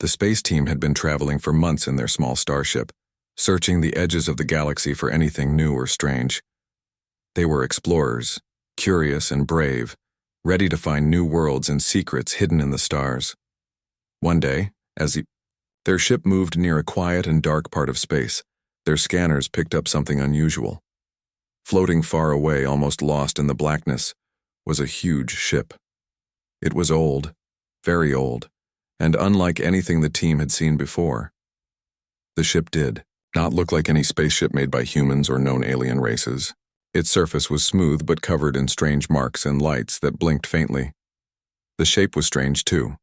The space team had been traveling for months in their small starship, searching the edges of the galaxy for anything new or strange. They were explorers, curious and brave, ready to find new worlds and secrets hidden in the stars. One day, their ship moved near a quiet and dark part of space, their scanners picked up something unusual. Floating far away, almost lost in the blackness, was a huge ship. It was old, very old, and unlike anything the team had seen before. The ship did not look like any spaceship made by humans or known alien races. Its surface was smooth but covered in strange marks and lights that blinked faintly. The shape was strange too.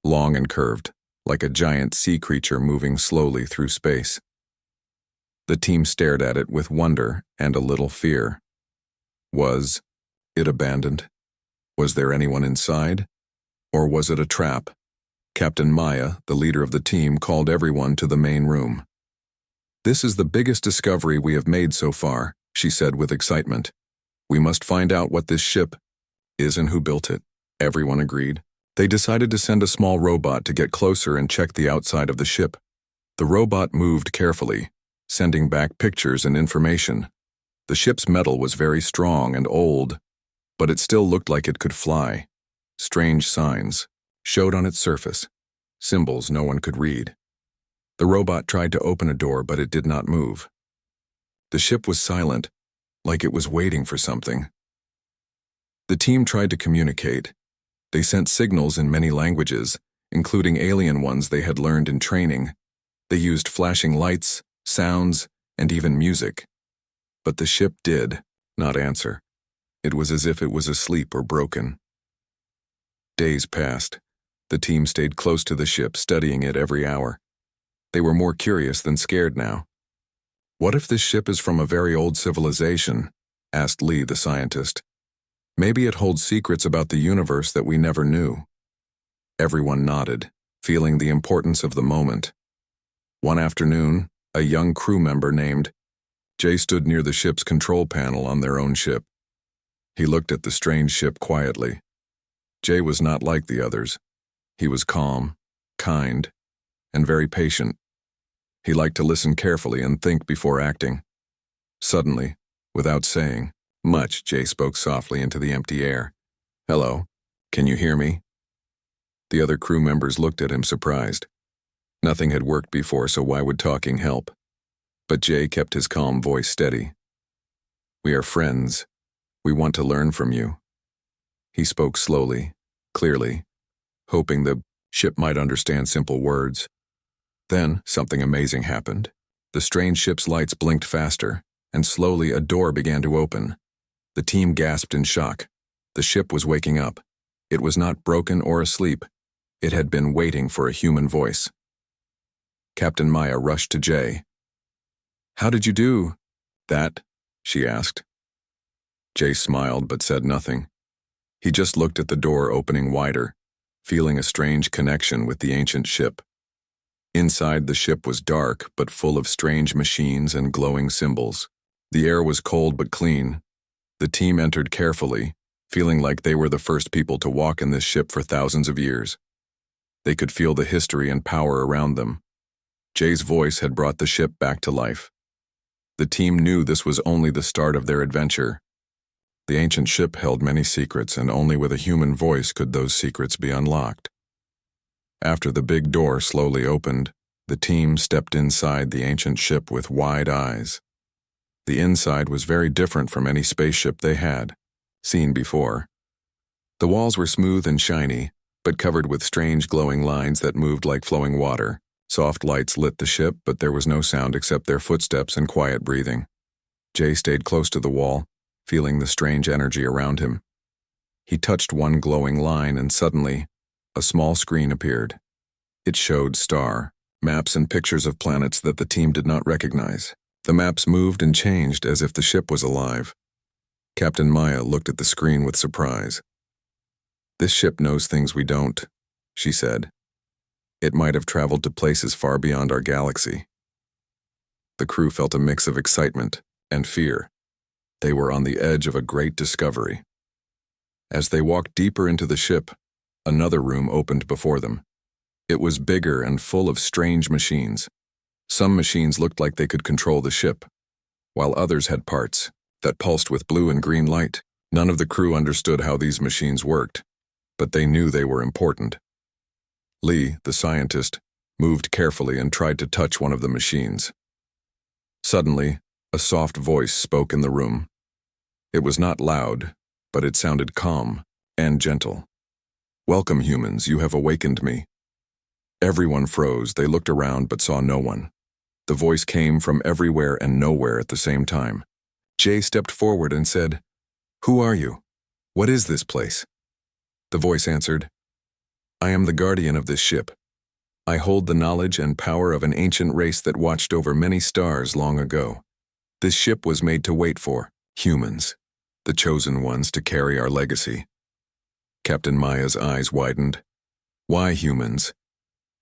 Long and curved, like a giant sea creature moving slowly through space. The team stared at it with wonder and a little fear. Was it abandoned? Was there anyone inside? Or was it a trap? Captain Maya, the leader of the team, called everyone to the main room. "This is the biggest discovery we have made so far," she said with excitement. "We must find out what this ship is and who built it." Everyone agreed. They decided to send a small robot to get closer and check the outside of the ship. The robot moved carefully, sending back pictures and information. The ship's metal was very strong and old, but it still looked like it could fly. Strange signs showed on its surface, symbols no one could read. The robot tried to open a door, but it did not move. The ship was silent, like it was waiting for something. The team tried to communicate. They sent signals in many languages, including alien ones they had learned in training. They used flashing lights, sounds, and even music. But the ship did not answer. It was as if it was asleep or broken. Days passed. The team stayed close to the ship, studying it every hour. They were more curious than scared now. "What if this ship is from a very old civilization?" asked Lee, the scientist. "Maybe it holds secrets about the universe that we never knew." Everyone nodded, feeling the importance of the moment. One afternoon, a young crew member named Jay stood near the ship's control panel on their own ship. He looked at the strange ship quietly. Jay was not like the others. He was calm, kind, and very patient. He liked to listen carefully and think before acting. Suddenly, without saying much, Jay spoke softly into the empty air. "Hello, can you hear me?" The other crew members looked at him surprised. Nothing had worked before, so why would talking help? But Jay kept his calm voice steady. "We are friends. We want to learn from you." He spoke slowly, clearly, hoping the ship might understand simple words. Then, something amazing happened. The strange ship's lights blinked faster, and slowly a door began to open. The team gasped in shock. The ship was waking up. It was not broken or asleep. It had been waiting for a human voice. Captain Maya rushed to Jay. "How did you do that?" she asked. Jay smiled but said nothing. He just looked at the door opening wider, feeling a strange connection with the ancient ship. Inside, the ship was dark but full of strange machines and glowing symbols. The air was cold but clean. The team entered carefully, feeling like they were the first people to walk in this ship for thousands of years. They could feel the history and power around them. Jay's voice had brought the ship back to life. The team knew this was only the start of their adventure. The ancient ship held many secrets, and only with a human voice could those secrets be unlocked. After the big door slowly opened, the team stepped inside the ancient ship with wide eyes. The inside was very different from any spaceship they had seen before. The walls were smooth and shiny, but covered with strange glowing lines that moved like flowing water. Soft lights lit the ship, but there was no sound except their footsteps and quiet breathing. Jay stayed close to the wall, feeling the strange energy around him. He touched one glowing line, and suddenly, a small screen appeared. It showed star maps and pictures of planets that the team did not recognize. The maps moved and changed as if the ship was alive. Captain Maya looked at the screen with surprise. "This ship knows things we don't," she said. "It might have traveled to places far beyond our galaxy." The crew felt a mix of excitement and fear. They were on the edge of a great discovery. As they walked deeper into the ship, another room opened before them. It was bigger and full of strange machines. Some machines looked like they could control the ship, while others had parts that pulsed with blue and green light. None of the crew understood how these machines worked, but they knew they were important. Lee, the scientist, moved carefully and tried to touch one of the machines. Suddenly, a soft voice spoke in the room. It was not loud, but it sounded calm and gentle. "Welcome, humans, you have awakened me." Everyone froze. They looked around but saw no one. The voice came from everywhere and nowhere at the same time. Jay stepped forward and said, "Who are you? What is this place?" The voice answered, "I am the guardian of this ship. I hold the knowledge and power of an ancient race that watched over many stars long ago. This ship was made to wait for humans, the chosen ones to carry our legacy." Captain Maya's eyes widened. "Why humans?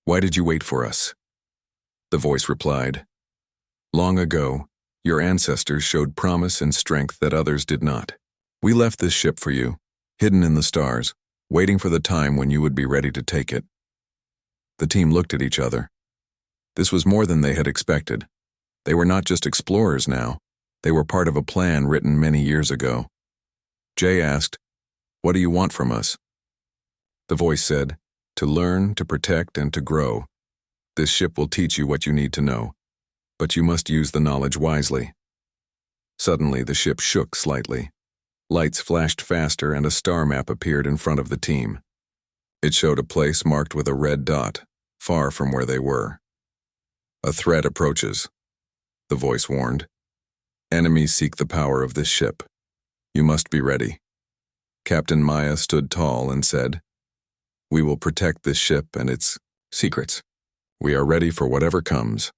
Why did you wait for us?" The voice replied, "Long ago, your ancestors showed promise and strength that others did not. We left this ship for you, hidden in the stars, waiting for the time when you would be ready to take it." The team looked at each other. This was more than they had expected. They were not just explorers now. They were part of a plan written many years ago. Jay asked, "What do you want from us?" The voice said, "To learn, to protect, and to grow. This ship will teach you what you need to know, but you must use the knowledge wisely." Suddenly, the ship shook slightly. Lights flashed faster and a star map appeared in front of the team. It showed a place marked with a red dot, far from where they were. "A threat approaches," the voice warned. "Enemies seek the power of this ship. You must be ready." Captain Maya stood tall and said, "We will protect this ship and its secrets. We are ready for whatever comes."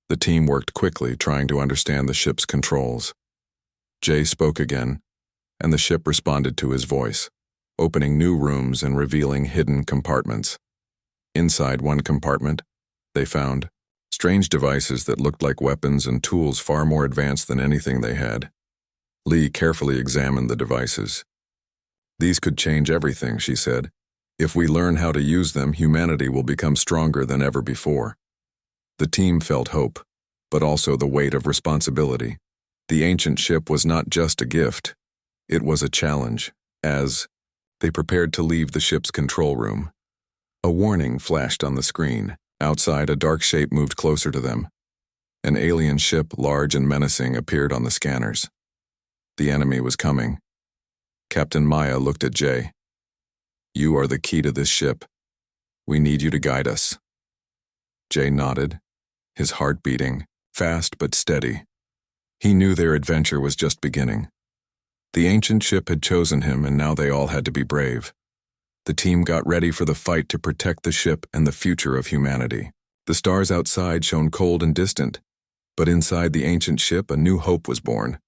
The team worked quickly, trying to understand the ship's controls. Jay spoke again, and the ship responded to his voice, opening new rooms and revealing hidden compartments. Inside one compartment, they found strange devices that looked like weapons and tools far more advanced than anything they had. Lee carefully examined the devices. "These could change everything," she said. "If we learn how to use them, humanity will become stronger than ever before." The team felt hope, but also the weight of responsibility. The ancient ship was not just a gift. It was a challenge. As they prepared to leave the ship's control room, a warning flashed on the screen. Outside, a dark shape moved closer to them. An alien ship, large and menacing, appeared on the scanners. The enemy was coming. Captain Maya looked at Jay. "You are the key to this ship. We need you to guide us." Jay nodded, his heart beating, fast but steady. He knew their adventure was just beginning. The ancient ship had chosen him, and now they all had to be brave. The team got ready for the fight to protect the ship and the future of humanity. The stars outside shone cold and distant, but inside the ancient ship a new hope was born.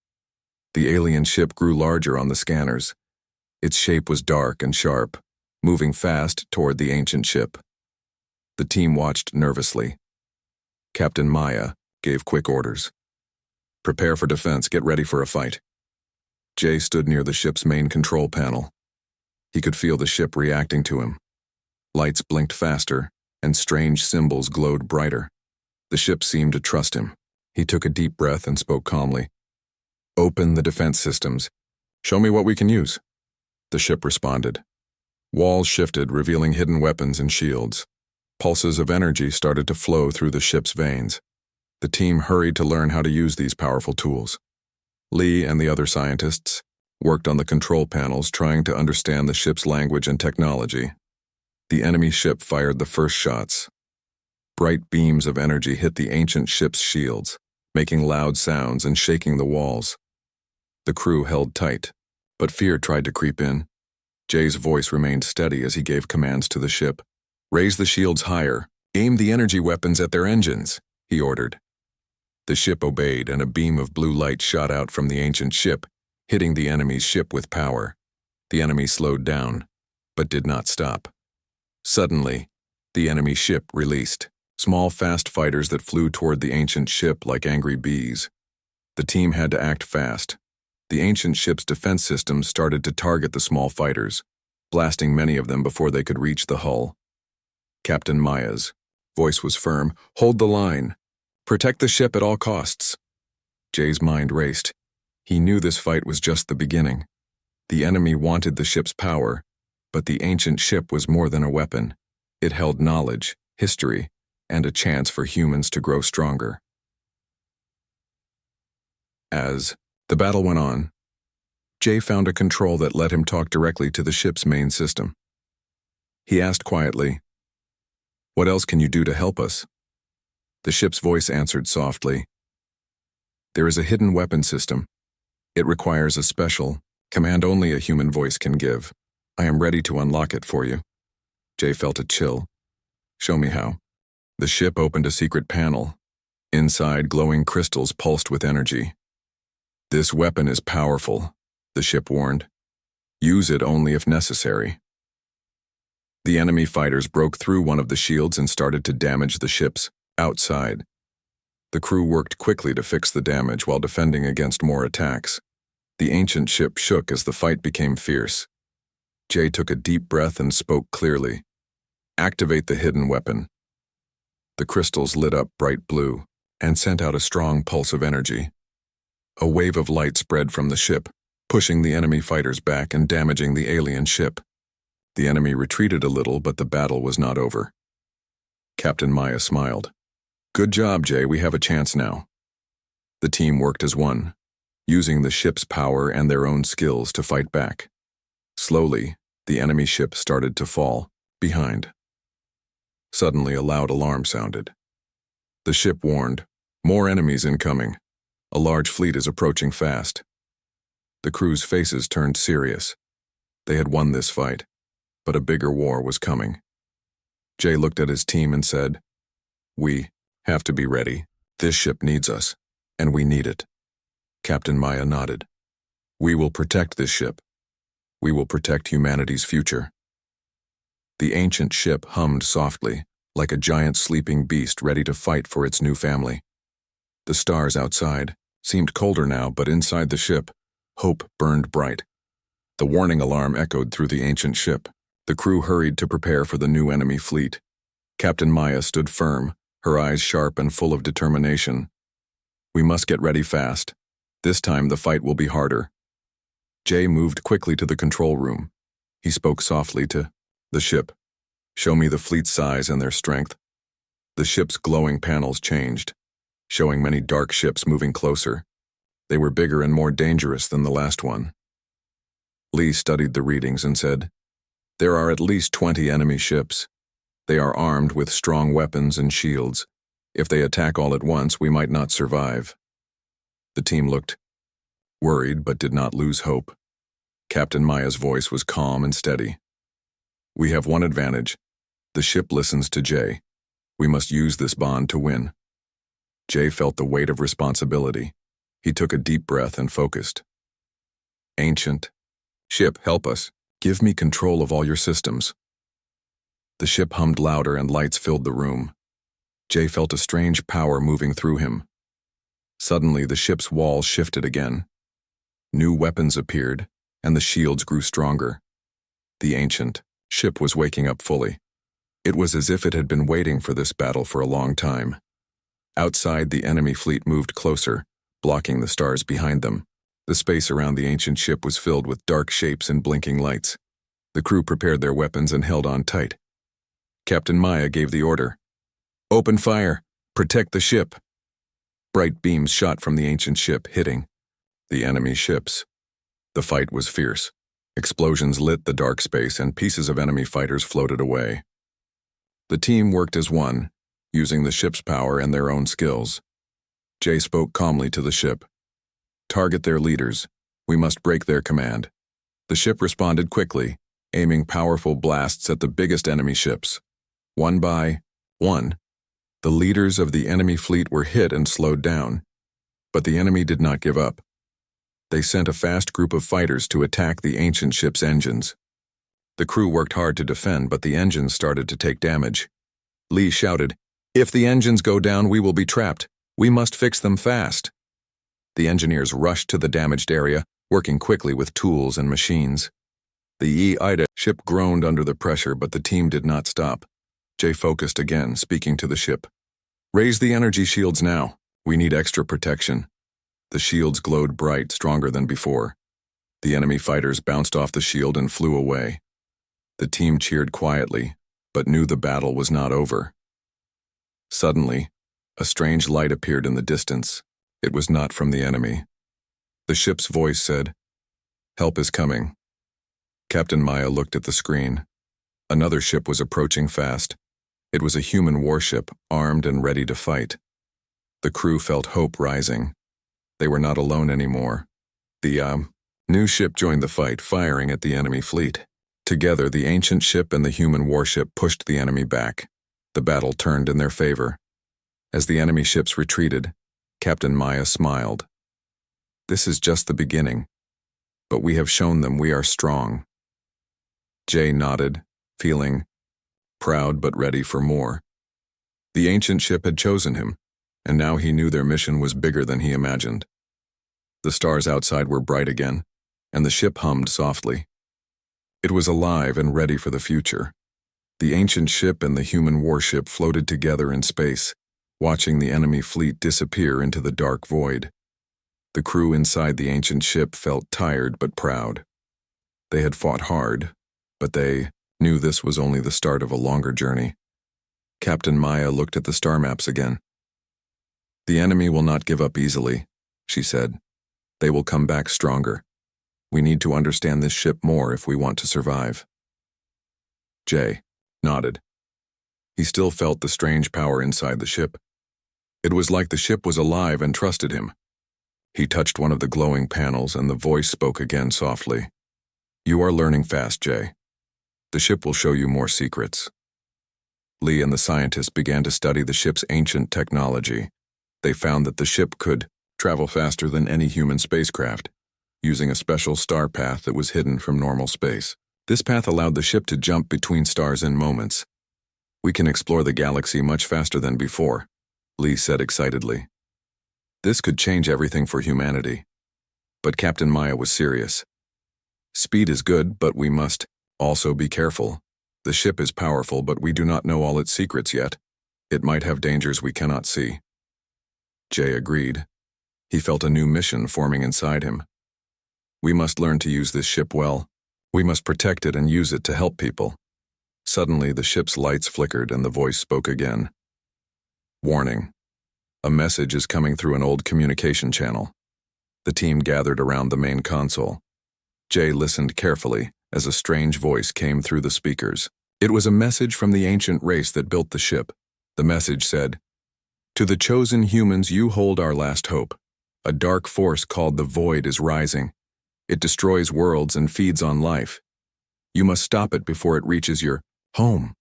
The alien ship grew larger on the scanners. Its shape was dark and sharp, moving fast toward the ancient ship. The team watched nervously. Captain Maya gave quick orders. "Prepare for defense, get ready for a fight." Jay stood near the ship's main control panel. He could feel the ship reacting to him. Lights blinked faster, and strange symbols glowed brighter. The ship seemed to trust him. He took a deep breath and spoke calmly. "Open the defense systems. Show me what we can use." The ship responded. Walls shifted, revealing hidden weapons and shields. Pulses of energy started to flow through the ship's veins. The team hurried to learn how to use these powerful tools. Lee and the other scientists worked on the control panels, trying to understand the ship's language and technology. The enemy ship fired the first shots. Bright beams of energy hit the ancient ship's shields, making loud sounds and shaking the walls. The crew held tight, but fear tried to creep in. Jay's voice remained steady as he gave commands to the ship. "Raise the shields higher. Aim the energy weapons at their engines," he ordered. The ship obeyed, and a beam of blue light shot out from the ancient ship, hitting the enemy's ship with power. The enemy slowed down, but did not stop. Suddenly, the enemy ship released small, fast fighters that flew toward the ancient ship like angry bees. The team had to act fast. The ancient ship's defense systems started to target the small fighters, blasting many of them before they could reach the hull. Captain Maya's voice was firm. Hold the line. Protect the ship at all costs. Jay's mind raced. He knew this fight was just the beginning. The enemy wanted the ship's power, but the ancient ship was more than a weapon. It held knowledge, history, and a chance for humans to grow stronger. As the battle went on, Jay found a control that let him talk directly to the ship's main system. He asked quietly, "What else can you do to help us?" The ship's voice answered softly, "There is a hidden weapon system. It requires a special command only a human voice can give. I am ready to unlock it for you." Jay felt a chill. "Show me how." The ship opened a secret panel. Inside, glowing crystals pulsed with energy. "This weapon is powerful," the ship warned. "Use it only if necessary." The enemy fighters broke through one of the shields and started to damage the ships outside. The crew worked quickly to fix the damage while defending against more attacks. The ancient ship shook as the fight became fierce. Jay took a deep breath and spoke clearly. "Activate the hidden weapon." The crystals lit up bright blue and sent out a strong pulse of energy. A wave of light spread from the ship, pushing the enemy fighters back and damaging the alien ship. The enemy retreated a little, but the battle was not over. Captain Maya smiled. "Good job, Jay. We have a chance now." The team worked as one, using the ship's power and their own skills to fight back. Slowly, the enemy ship started to fall behind. Suddenly, a loud alarm sounded. The ship warned, "More enemies incoming. A large fleet is approaching fast." The crew's faces turned serious. They had won this fight, but a bigger war was coming. Jay looked at his team and said, "We have to be ready. This ship needs us, and we need it." Captain Maya nodded. "We will protect this ship. We will protect humanity's future." The ancient ship hummed softly, like a giant sleeping beast ready to fight for its new family. The stars outside seemed colder now, but inside the ship, hope burned bright. The warning alarm echoed through the ancient ship. The crew hurried to prepare for the new enemy fleet. Captain Maya stood firm, her eyes sharp and full of determination. "We must get ready fast. This time the fight will be harder." Jay moved quickly to the control room. He spoke softly to the ship. "Show me the fleet's size and their strength." The ship's glowing panels changed, showing many dark ships moving closer. They were bigger and more dangerous than the last one. Lee studied the readings and said, "There are at least 20 enemy ships. They are armed with strong weapons and shields. If they attack all at once, we might not survive." The team looked worried but did not lose hope. Captain Maya's voice was calm and steady. "We have one advantage. The ship listens to Jay. We must use this bond to win." Jay felt the weight of responsibility. He took a deep breath and focused. "Ancient ship, help us. Give me control of all your systems." The ship hummed louder and lights filled the room. Jay felt a strange power moving through him. Suddenly, the ship's walls shifted again. New weapons appeared, and the shields grew stronger. The ancient ship was waking up fully. It was as if it had been waiting for this battle for a long time. Outside, the enemy fleet moved closer, blocking the stars behind them. The space around the ancient ship was filled with dark shapes and blinking lights. The crew prepared their weapons and held on tight. Captain Maya gave the order. "Open fire! Protect the ship!" Bright beams shot from the ancient ship, hitting the enemy ships. The fight was fierce. Explosions lit the dark space and pieces of enemy fighters floated away. The team worked as one, using the ship's power and their own skills. Jay spoke calmly to the ship. "Target their leaders. We must break their command." The ship responded quickly, aiming powerful blasts at the biggest enemy ships. One by one, the leaders of the enemy fleet were hit and slowed down. But the enemy did not give up. They sent a fast group of fighters to attack the ancient ship's engines. The crew worked hard to defend, but the engines started to take damage. Lee shouted, "If the engines go down, we will be trapped. We must fix them fast." The engineers rushed to the damaged area, working quickly with tools and machines. The E-Ida ship groaned under the pressure, but the team did not stop. Jay focused again, speaking to the ship. Raise the energy shields now. We need extra protection. The shields glowed bright, stronger than before. The enemy fighters bounced off the shield and flew away. The team cheered quietly, but knew the battle was not over. Suddenly, a strange light appeared in the distance. It was not from the enemy. The ship's voice said, "Help is coming." Captain Maya looked at the screen. Another ship was approaching fast. It was a human warship, armed and ready to fight. The crew felt hope rising. They were not alone anymore. The new ship joined the fight, firing at the enemy fleet. Together, the ancient ship and the human warship pushed the enemy back. The battle turned in their favor. As the enemy ships retreated, Captain Maya smiled. This is just the beginning, but we have shown them we are strong. Jay nodded, feeling proud but ready for more. The ancient ship had chosen him, and now he knew their mission was bigger than he imagined. The stars outside were bright again, and the ship hummed softly. It was alive and ready for the future. The ancient ship and the human warship floated together in space, watching the enemy fleet disappear into the dark void. The crew inside the ancient ship felt tired but proud. They had fought hard, but they knew this was only the start of a longer journey. Captain Maya looked at the star maps again. The enemy will not give up easily, she said. They will come back stronger. We need to understand this ship more if we want to survive. Jay nodded. He still felt the strange power inside the ship. It was like the ship was alive and trusted him. He touched one of the glowing panels and the voice spoke again softly. You are learning fast, Jay. The ship will show you more secrets. Lee and the scientists began to study the ship's ancient technology. They found that the ship could travel faster than any human spacecraft, using a special star path that was hidden from normal space. This path allowed the ship to jump between stars in moments. We can explore the galaxy much faster than before, Lee said excitedly. This could change everything for humanity. But Captain Maya was serious. Speed is good, but we must also be careful. The ship is powerful, but we do not know all its secrets yet. It might have dangers we cannot see. Jay agreed. He felt a new mission forming inside him. We must learn to use this ship well. We must protect it and use it to help people. Suddenly, the ship's lights flickered and the voice spoke again. Warning. A message is coming through an old communication channel. The team gathered around the main console. Jay listened carefully as a strange voice came through the speakers. It was a message from the ancient race that built the ship. The message said, "To the chosen humans, you hold our last hope. A dark force called the Void is rising. It destroys worlds and feeds on life. You must stop it before it reaches your home."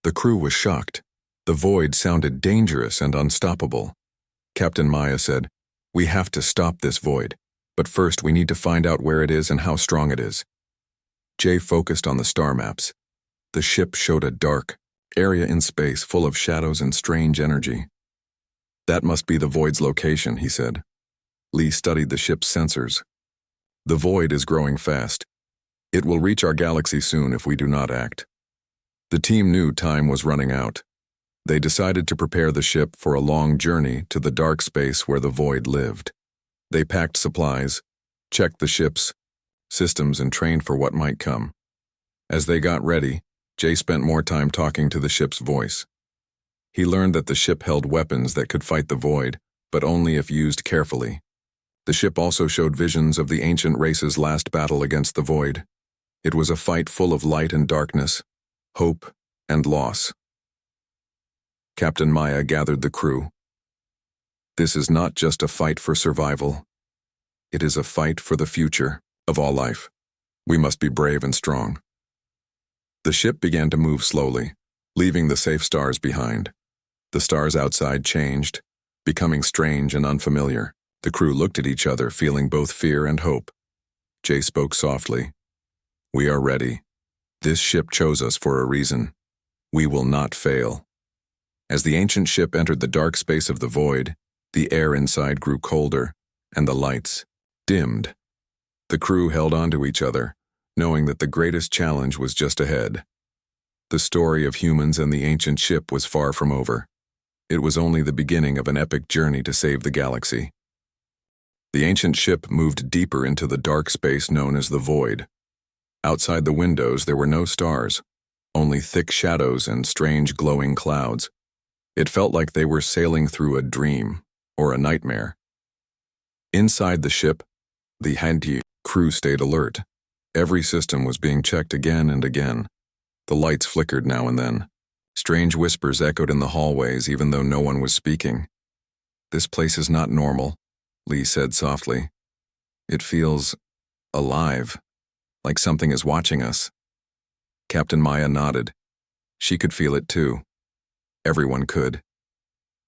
The crew was shocked. The Void sounded dangerous and unstoppable. Captain Maya said, "We have to stop this Void, but first we need to find out where it is and how strong it is." Jay focused on the star maps. The ship showed a dark area in space full of shadows and strange energy. That must be the Void's location, he said. Lee studied the ship's sensors. The Void is growing fast. It will reach our galaxy soon if we do not act. The team knew time was running out. They decided to prepare the ship for a long journey to the dark space where the Void lived. They packed supplies, checked the ship's systems, and trained for what might come. As they got ready, Jay spent more time talking to the ship's voice. He learned that the ship held weapons that could fight the Void, but only if used carefully. The ship also showed visions of the ancient race's last battle against the Void. It was a fight full of light and darkness, hope and loss. Captain Maya gathered the crew. This is not just a fight for survival. It is a fight for the future of all life. We must be brave and strong. The ship began to move slowly, leaving the safe stars behind. The stars outside changed, becoming strange and unfamiliar. The crew looked at each other, feeling both fear and hope. Jay spoke softly. "We are ready. This ship chose us for a reason. We will not fail." As the ancient ship entered the dark space of the Void, the air inside grew colder, and the lights dimmed. The crew held on to each other, knowing that the greatest challenge was just ahead. The story of humans and the ancient ship was far from over. It was only the beginning of an epic journey to save the galaxy. The ancient ship moved deeper into the dark space known as the Void. Outside the windows there were no stars, only thick shadows and strange glowing clouds. It felt like they were sailing through a dream or a nightmare. Inside the ship, the Hanti crew stayed alert. Every system was being checked again and again. The lights flickered now and then. Strange whispers echoed in the hallways even though no one was speaking. "This place is not normal," Lee said softly. "It feels alive, like something is watching us." Captain Maya nodded. She could feel it too. Everyone could.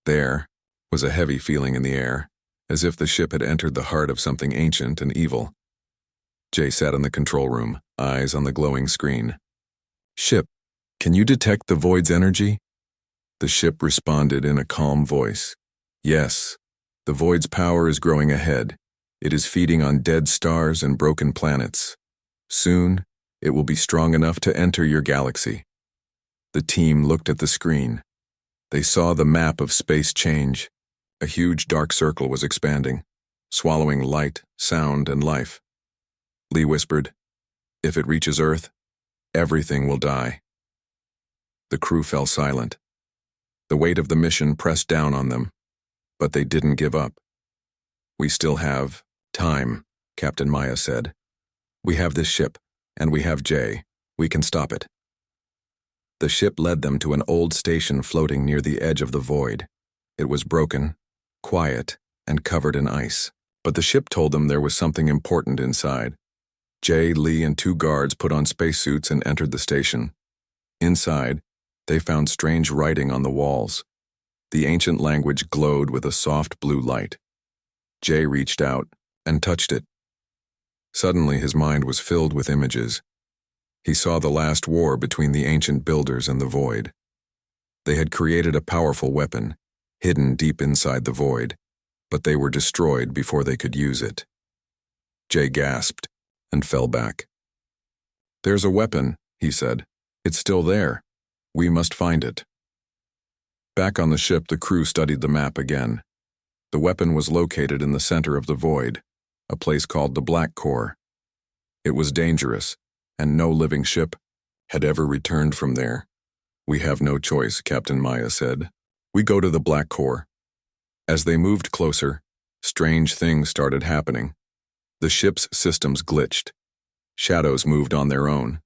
There was a heavy feeling in the air, as if the ship had entered the heart of something ancient and evil. Jay sat in the control room, eyes on the glowing screen. "Ship, can you detect the Void's energy?" The ship responded in a calm voice. "Yes, the Void's power is growing ahead. It is feeding on dead stars and broken planets. Soon, it will be strong enough to enter your galaxy." The team looked at the screen. They saw the map of space change. A huge dark circle was expanding, swallowing light, sound, and life. Lee whispered, "If it reaches Earth, everything will die." The crew fell silent. The weight of the mission pressed down on them, but they didn't give up. "We still have time," Captain Maya said. "We have this ship, and we have Jay. We can stop it." The ship led them to an old station floating near the edge of the Void. It was broken, quiet, and covered in ice, but the ship told them there was something important inside. Jay, Lee, and 2 guards put on spacesuits and entered the station. Inside, they found strange writing on the walls. The ancient language glowed with a soft blue light. Jay reached out and touched it. Suddenly his mind was filled with images. He saw the last war between the ancient builders and the Void. They had created a powerful weapon, hidden deep inside the Void, but they were destroyed before they could use it. Jay gasped and fell back. "There's a weapon," he said. "It's still there. We must find it." Back on the ship, the crew studied the map again. The weapon was located in the center of the Void, a place called the Black Core. It was dangerous, and no living ship had ever returned from there. "We have no choice," Captain Maya said. "We go to the Black Core." As they moved closer, strange things started happening. The ship's systems glitched. Shadows moved on their own.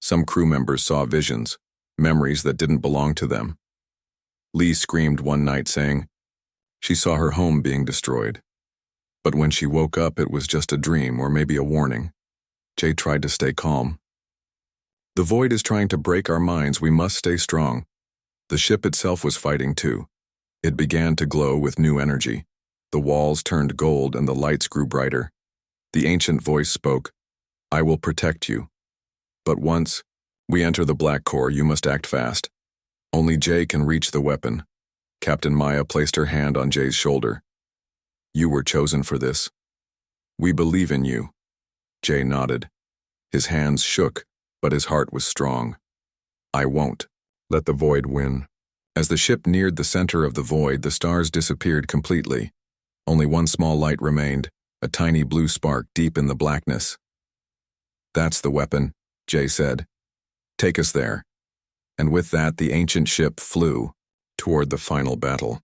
Some crew members saw visions, memories that didn't belong to them. Lee screamed one night saying she saw her home being destroyed. But when she woke up, it was just a dream or maybe a warning. Jay tried to stay calm. "The Void is trying to break our minds. We must stay strong." The ship itself was fighting too. It began to glow with new energy. The walls turned gold and the lights grew brighter. The ancient voice spoke, "I will protect you. But once we enter the Black Core, you must act fast. Only Jay can reach the weapon." Captain Maya placed her hand on Jay's shoulder. "You were chosen for this. We believe in you." Jay nodded. His hands shook, but his heart was strong. "I won't let the Void win." As the ship neared the center of the Void, the stars disappeared completely. Only one small light remained, a tiny blue spark deep in the blackness. "That's the weapon," Jay said. "Take us there." And with that, the ancient ship flew toward the final battle.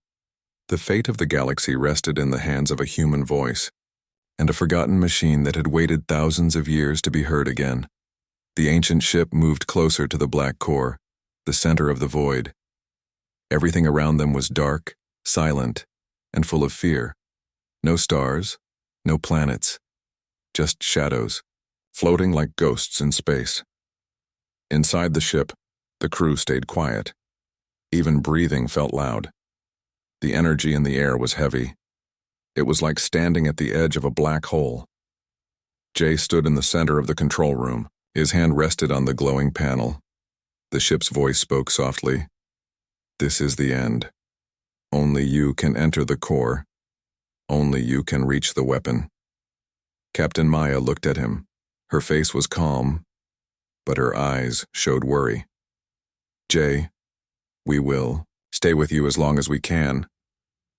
The fate of the galaxy rested in the hands of a human voice, and a forgotten machine that had waited thousands of years to be heard again. The ancient ship moved closer to the Black Core, the center of the Void. Everything around them was dark, silent, and full of fear. No stars, no planets, just shadows, floating like ghosts in space. Inside the ship, the crew stayed quiet. Even breathing felt loud. The energy in the air was heavy. It was like standing at the edge of a black hole. Jay stood in the center of the control room. His hand rested on the glowing panel. The ship's voice spoke softly. "This is the end. Only you can enter the core. Only you can reach the weapon." Captain Maya looked at him. Her face was calm, but her eyes showed worry. Jay, we will stay with you as long as we can,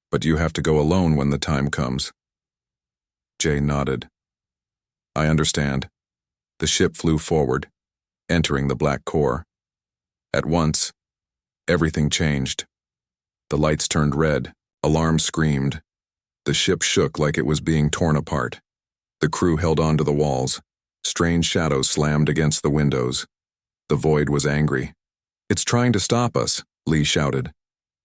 but you have to go alone when the time comes. Jay nodded. I understand. The ship flew forward, entering the black core. At once, everything changed. The lights turned red, alarms screamed. The ship shook like it was being torn apart. The crew held onto the walls. Strange shadows slammed against the windows. The void was angry. It's trying to stop us, Lee shouted.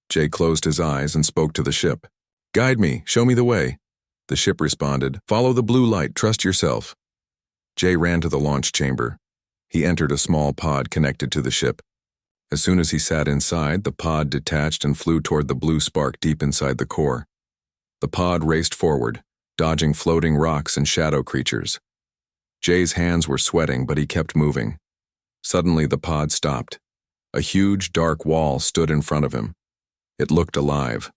Jay closed his eyes and spoke to the ship. Guide me, show me the way. The ship responded, follow the blue light, trust yourself. Jay ran to the launch chamber. He entered a small pod connected to the ship. As soon as he sat inside, the pod detached and flew toward the blue spark deep inside the core. The pod raced forward, dodging floating rocks and shadow creatures. Jay's hands were sweating, but he kept moving. Suddenly, the pod stopped. A huge, dark wall stood in front of him. It looked alive.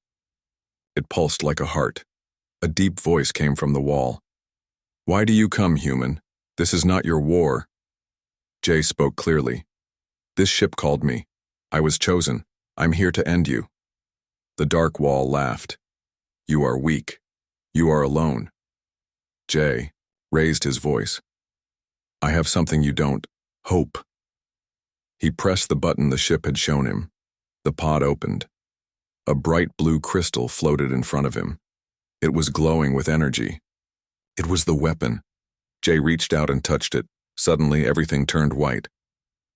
It pulsed like a heart. A deep voice came from the wall. Why do you come, human? This is not your war. Jay spoke clearly. This ship called me. I was chosen. I'm here to end you. The dark wall laughed. You are weak. You are alone. Jay raised his voice. I have something you don't. Hope. He pressed the button the ship had shown him. The pod opened. A bright blue crystal floated in front of him. It was glowing with energy. It was the weapon. Jay reached out and touched it. Suddenly, everything turned white.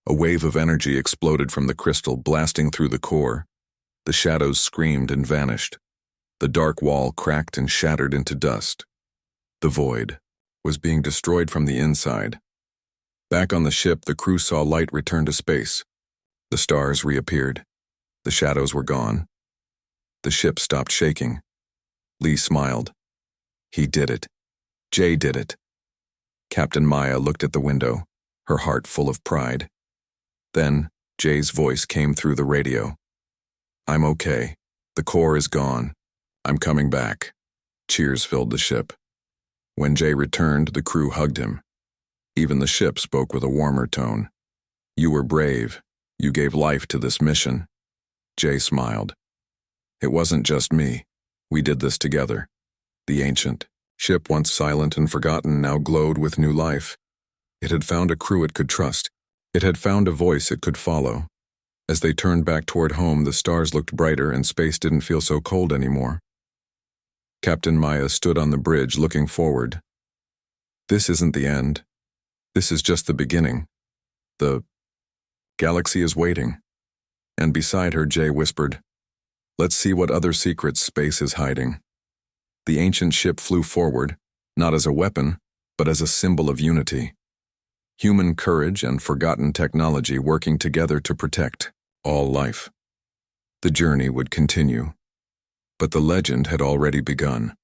A wave of energy exploded from the crystal, blasting through the core. The shadows screamed and vanished. The dark wall cracked and shattered into dust. The void was being destroyed from the inside. Back on the ship, the crew saw light return to space. The stars reappeared. The shadows were gone. The ship stopped shaking. Lee smiled. He did it. Jay did it. Captain Maya looked at the window, her heart full of pride. Then, Jay's voice came through the radio. I'm okay. The core is gone. I'm coming back. Cheers filled the ship. When Jay returned, the crew hugged him. Even the ship spoke with a warmer tone. You were brave. You gave life to this mission. Jay smiled. It wasn't just me. We did this together. The ancient ship, once silent and forgotten, now glowed with new life. It had found a crew it could trust. It had found a voice it could follow. As they turned back toward home, the stars looked brighter and space didn't feel so cold anymore. Captain Maya stood on the bridge looking forward. This isn't the end. This is just the beginning. The galaxy is waiting. And beside her, Jay whispered, let's see what other secrets space is hiding. The ancient ship flew forward, not as a weapon, but as a symbol of unity. Human courage and forgotten technology working together to protect all life. The journey would continue. But the legend had already begun.